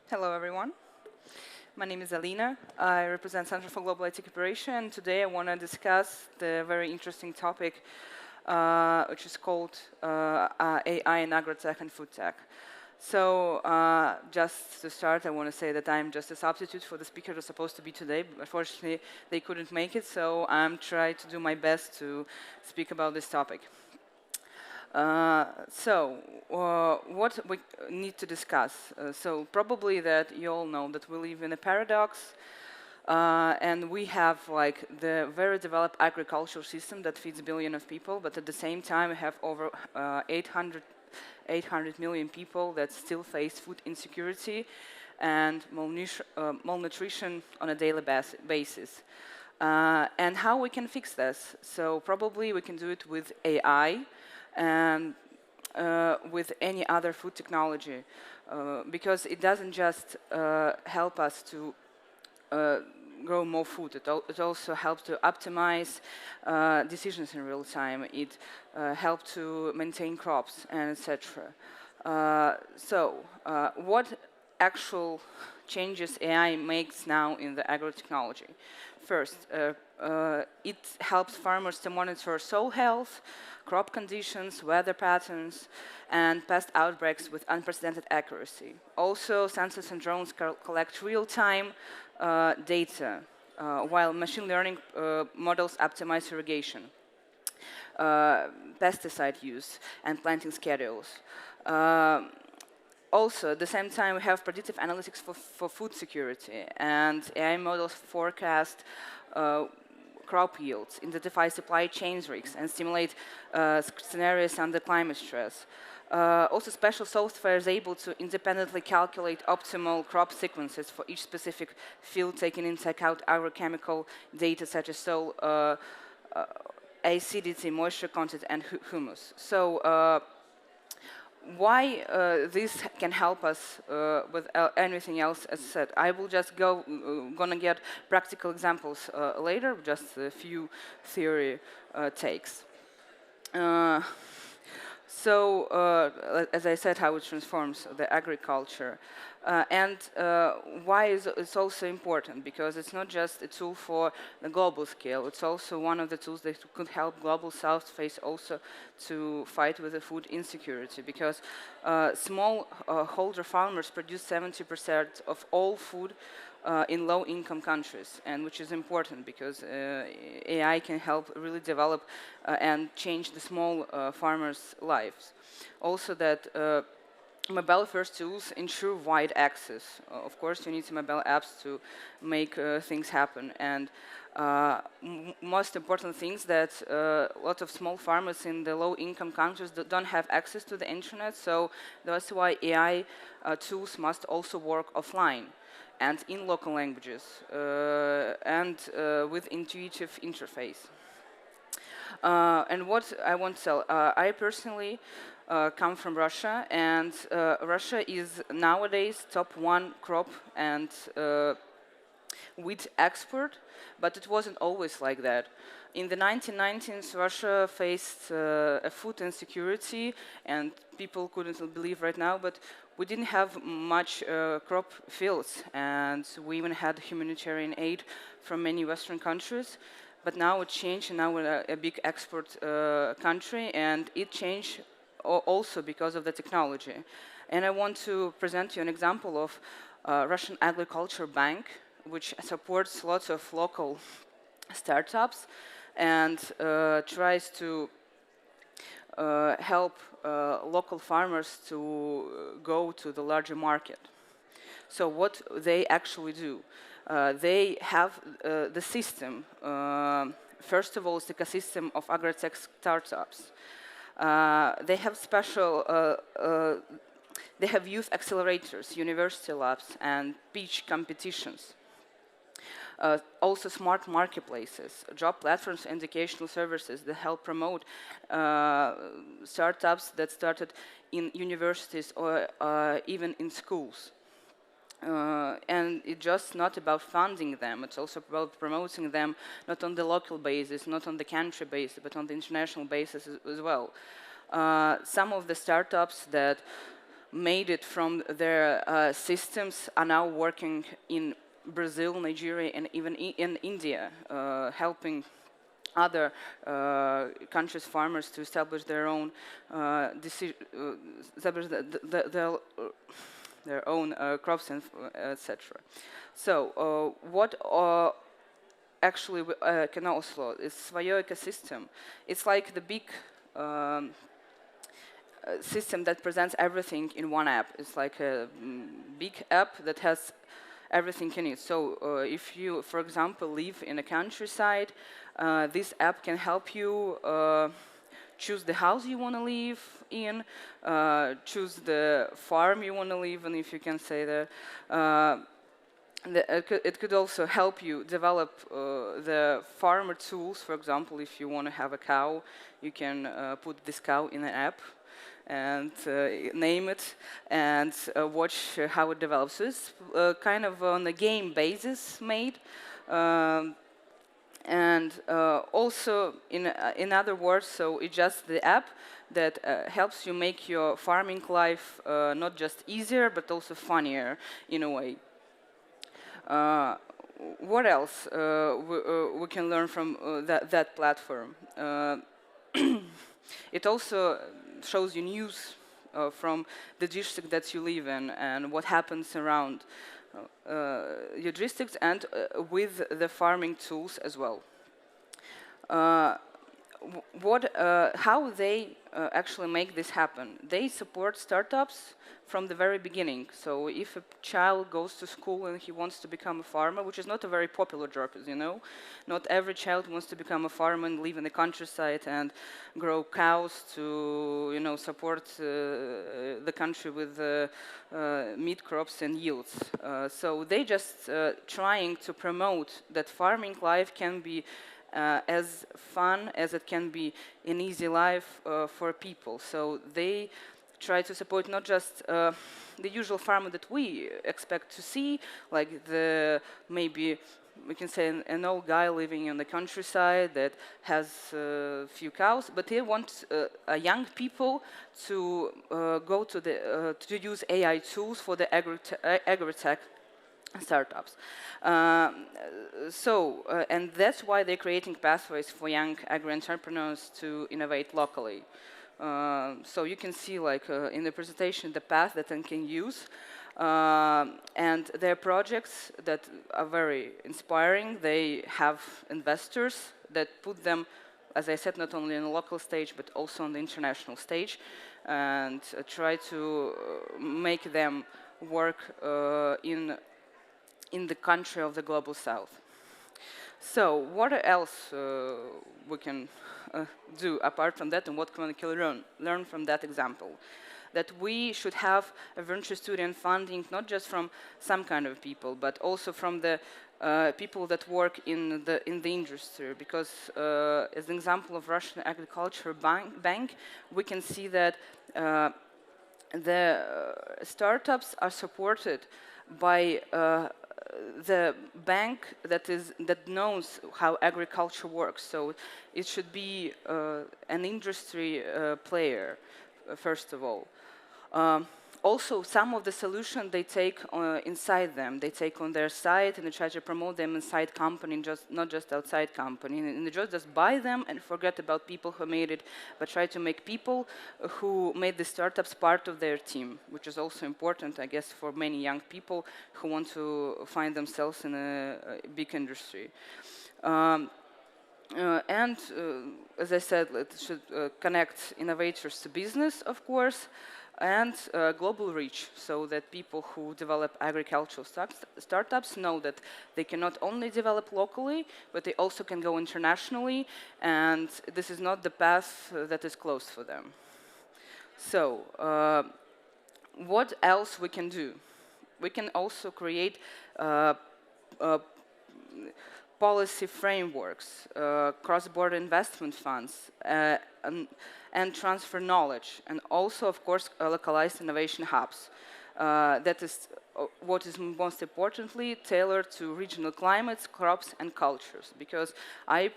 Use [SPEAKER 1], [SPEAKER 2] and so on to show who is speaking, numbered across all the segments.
[SPEAKER 1] Hello, everyone. My name is Alina. I represent Center for Global IT Cooperation, and today I want to discuss the very interesting topic, which is called AI in AgroTech and FoodTech. So, just to start, I want to say that I'm just a substitute for the speaker who's supposed to be today. Unfortunately, they couldn't make it, so I'm trying to do my best to speak about this topic. What we need to discuss? So probably that you all know that we live in a paradox, and we have like the very developed agricultural system that feeds a billion of people, but at the same time we have over 800 million people that still face food insecurity and malnutrition on a daily basis. And how we can fix this? So probably we can do it with AI and with any other food technology, because it doesn't just help us to grow more food. It also helps to optimize decisions in real time. It helps to maintain crops and etc. What actual changes AI makes now in the agrotechnology? First, it helps farmers to monitor soil health, crop conditions, weather patterns, and pest outbreaks with unprecedented accuracy. Also, sensors and drones collect real-time data, while machine learning models optimize irrigation, pesticide use, and planting schedules. Also, at the same time, we have predictive analytics for food security, and AI models forecast crop yields, identify supply chain risks, and stimulate scenarios under climate stress. Also, special software is able to independently calculate optimal crop sequences for each specific field, taking into account agrochemical data such as soil acidity, moisture content, and humus. So, why this can help us with anything else, as said. I will just gonna get practical examples later, just a few theory takes. As I said, how it transforms the agriculture. Why it's also important, because it's not just a tool for the global scale, it's also one of the tools that could help global south face also to fight with the food insecurity, because small holder farmers produce 70% of all food in low-income countries, and which is important because AI can help really develop and change the small farmers' lives. Also that mobile-first tools ensure wide access. Of course, you need some mobile apps to make things happen. And most important things that a lot of small farmers in the low-income countries don't have access to the internet. So that's why AI tools must also work offline and in local languages and with intuitive interface. And what I want to tell, I personally come from Russia, and Russia is nowadays top 1 crop and wheat export, but it wasn't always like that. In the 1990s, Russia faced a food insecurity, and people couldn't believe right now, but we didn't have much crop fields, and we even had humanitarian aid from many Western countries. But now it changed, and now we're a big export country, and it changed also because of the technology. And I want to present you an example of Russian Agriculture Bank, which supports lots of local startups and tries to help local farmers to go to the larger market. So what they actually do, they have the system. First of all, it's the ecosystem of AgroTech startups. They have special, they have youth accelerators, university labs, and pitch competitions. Also smart marketplaces, job platforms, educational services that help promote startups that started in universities or even in schools. And it's just not about funding them, it's also about promoting them not on the local basis, not on the country basis, but on the international basis as well. Some of the startups that made it from their systems are now working in Brazil, Nigeria, and even in India, helping other countries' farmers to establish their own establish their own crops and etc. So what actually can also is Svoje ecosystem. It's like the big system that presents everything in one app. It's like a big app that has everything in it. So if you, for example, live in a countryside, this app can help you choose the house you want to live in, choose the farm you want to live in, if you can say that. It could also help you develop the farmer tools. For example, if you want to have a cow, you can put this cow in an app and name it and watch how it develops. So it's kind of on a game basis made. And also, in other words, so it's just the app that helps you make your farming life not just easier, but also funnier in a way. What else we can learn from that platform? It also shows you news from the district that you live in and what happens around your districts and with the farming tools as well. How they actually make this happen? They support startups from the very beginning. So if a child goes to school and he wants to become a farmer, which is not a very popular job, as you know, not every child wants to become a farmer and live in the countryside and grow cows to, support the country with meat crops and yields. So they just trying to promote that farming life can be as fun as it can be an easy life for people. So they try to support not just the usual farmer that we expect to see, like maybe we can say an old guy living in the countryside that has a few cows, but they want young people to go to to use AI tools for the AgroTech startups. And that's why they're creating pathways for young agri-entrepreneurs to innovate locally. So you can see, like in the presentation, the path that they can use. And their projects that are very inspiring. They have investors that put them, as I said, not only on the local stage, but also on the international stage, and try to make them work in the country of the global south. So what else we can do apart from that, and what can we learn from that example? That we should have a venture student funding not just from some kind of people, but also from the people that work in the industry. Because as an example of Russian Agriculture Bank, we can see that the startups are supported by the bank that knows how agriculture works. So it should be an industry player, first of all. Also, some of the solutions they take inside them. They take on their site and they try to promote them inside company, not just outside company. And they just buy them and forget about people who made it, but try to make people who made the startups part of their team, which is also important, I guess, for many young people who want to find themselves in a big industry. As I said, it should connect innovators to business, of course, and global reach, so that people who develop agricultural startups know that they can not only develop locally, but they also can go internationally, and this is not the path that is closed for them. So, what else we can do? We can also create policy frameworks, cross-border investment funds, and transfer knowledge, and also, of course, localized innovation hubs. That is what is most importantly, tailored to regional climates, crops, and cultures. Because I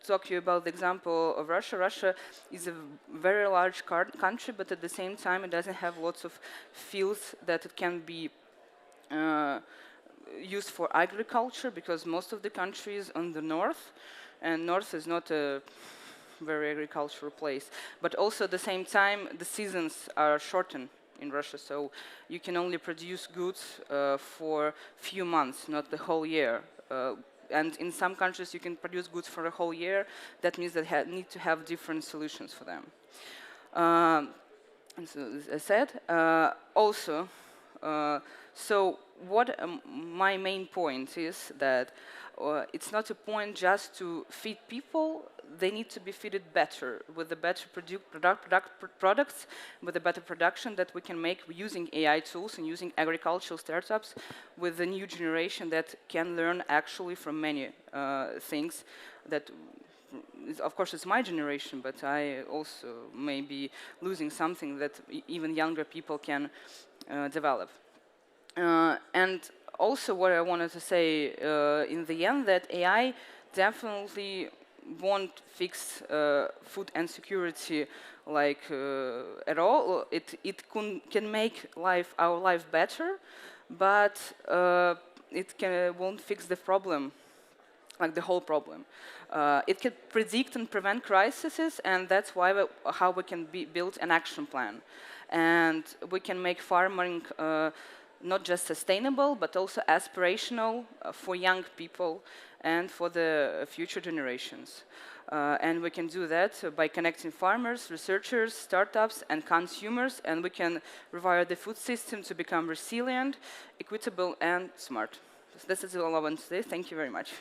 [SPEAKER 1] talk to you about the example of Russia. Russia is a very large country, but at the same time, it doesn't have lots of fields that it can be used for agriculture, because most of the country is on the north, and north is not a very agricultural place. But also at the same time, the seasons are shortened in Russia, so you can only produce goods for few months, not the whole year. And in some countries, you can produce goods for a whole year. That means that need to have different solutions for them. And so, as I said, also, so what my main point is that it's not a point just to feed people. They need to be fed better, with the better products, with the better production that we can make using AI tools and using agricultural startups, with the new generation that can learn actually from many things that, of course, it's my generation, but I also may be losing something that even younger people can develop. And also what I wanted to say in the end, that AI definitely won't fix food insecurity like at all. It can make our life better, but it won't fix the problem, like the whole problem. It can predict and prevent crises, and that's why how we can build an action plan. And we can make farming not just sustainable, but also aspirational for young people and for the future generations. And we can do that by connecting farmers, researchers, startups, and consumers, and we can rewire the food system to become resilient, equitable, and smart. This is all I want to say. Thank you very much.